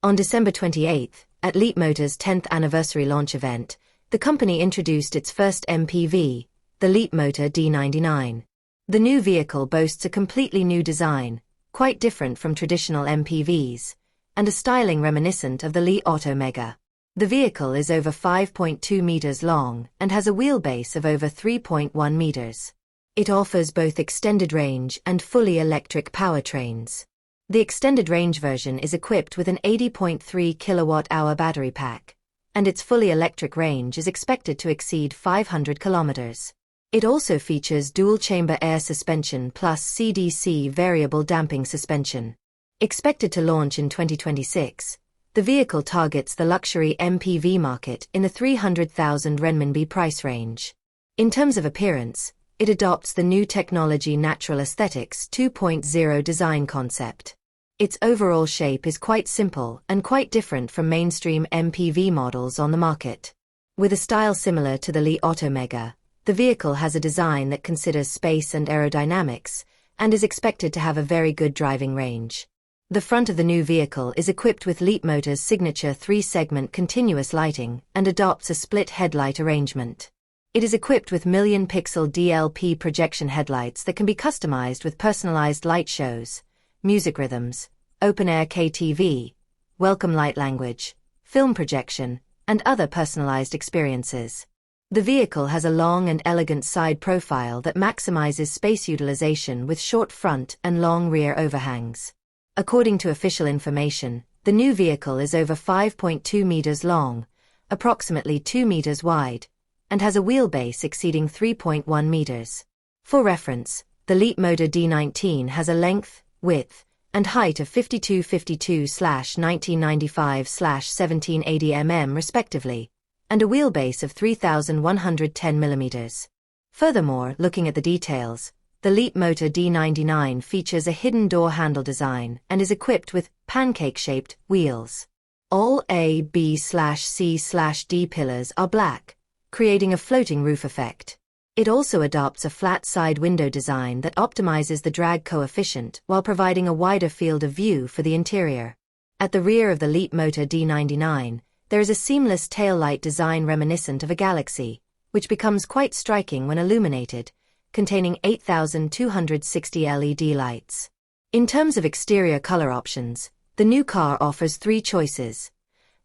On December 28, at Leapmotor's 10th anniversary launch event, the company introduced its first MPV, the Leapmotor D99. The new vehicle boasts a completely new design, quite different from traditional MPVs, and a styling reminiscent of the Li Auto Mega. The vehicle is over 5.2 meters long and has a wheelbase of over 3.1 meters. It offers both extended range and fully electric powertrains. The extended range version is equipped with an 80.3 kilowatt-hour battery pack, and its fully electric range is expected to exceed 500 kilometers. It also features dual-chamber air suspension plus CDC variable damping suspension. Expected to launch in 2026, the vehicle targets the luxury MPV market in the 300,000 renminbi price range. In terms of appearance, it adopts the new technology Natural Aesthetics 2.0 design concept. Its overall shape is quite simple and quite different from mainstream MPV models on the market. With a style similar to the Li Auto Mega, the vehicle has a design that considers space and aerodynamics, and is expected to have a very good driving range. The front of the new vehicle is equipped with Leapmotor's signature 3-segment continuous lighting and adopts a split headlight arrangement. It is equipped with million-pixel DLP projection headlights that can be customized with personalized light shows, music rhythms, open-air KTV, welcome light language, film projection, and other personalized experiences. The vehicle has a long and elegant side profile that maximizes space utilization with short front and long rear overhangs. According to official information, the new vehicle is over 5.2 meters long, approximately 2 meters wide, and has a wheelbase exceeding 3.1 meters. For reference, the Leapmotor D99 has a length, width, and height of 52-52/1995/1780 mm respectively, and a wheelbase of 3,110 millimeters. Furthermore, looking at the details, the Leapmotor D99 features a hidden door handle design and is equipped with pancake-shaped wheels. All A, B/C/D pillars are black, creating a floating roof effect. It also adopts a flat side window design that optimizes the drag coefficient while providing a wider field of view for the interior. At the rear of the Leapmotor D99, there is a seamless taillight design reminiscent of a Galaxy, which becomes quite striking when illuminated, containing 8,260 LED lights. In terms of exterior color options, the new car offers 3 choices: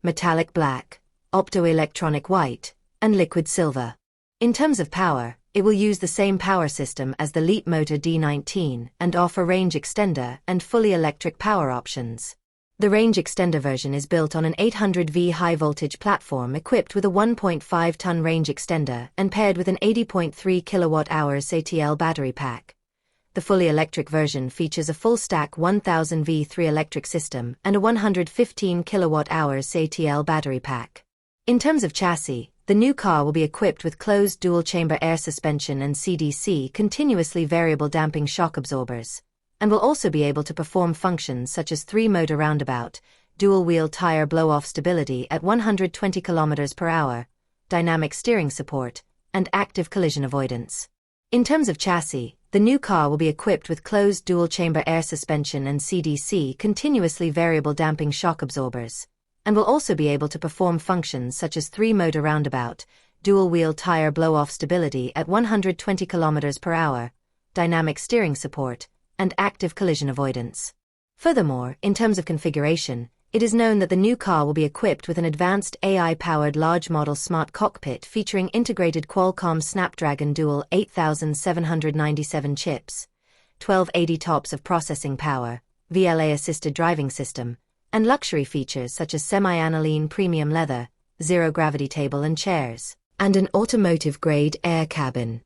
metallic black, optoelectronic white, and liquid silver. In terms of power, it will use the same power system as the Leapmotor D19 and offer range extender and fully electric power options. The range extender version is built on an 800V high-voltage platform equipped with a 1.5-ton range extender and paired with an 80.3 kWh ATL battery pack. The fully electric version features a full-stack 1000V3 electric system and a 115 kWh ATL battery pack. In terms of chassis, the new car will be equipped with closed dual-chamber air suspension and CDC continuously variable damping shock absorbers, and will also be able to perform functions such as 3-motor roundabout, dual-wheel tire blow-off stability at 120 km/h, dynamic steering support, and active collision avoidance. In terms of chassis, the new car will be equipped with closed dual-chamber air suspension and CDC continuously variable damping shock absorbers, and will also be able to perform functions such as 3-motor roundabout, dual-wheel tire blow-off stability at 120 km/h, dynamic steering support, and active collision avoidance. Furthermore, in terms of configuration, it is known that the new car will be equipped with an advanced AI-powered large-model smart cockpit featuring integrated Qualcomm Snapdragon Dual 8797 chips, 1280 TOPS of processing power, VLA-assisted driving system, and luxury features such as semi-aniline premium leather, zero-gravity table and chairs, and an automotive-grade air cabin.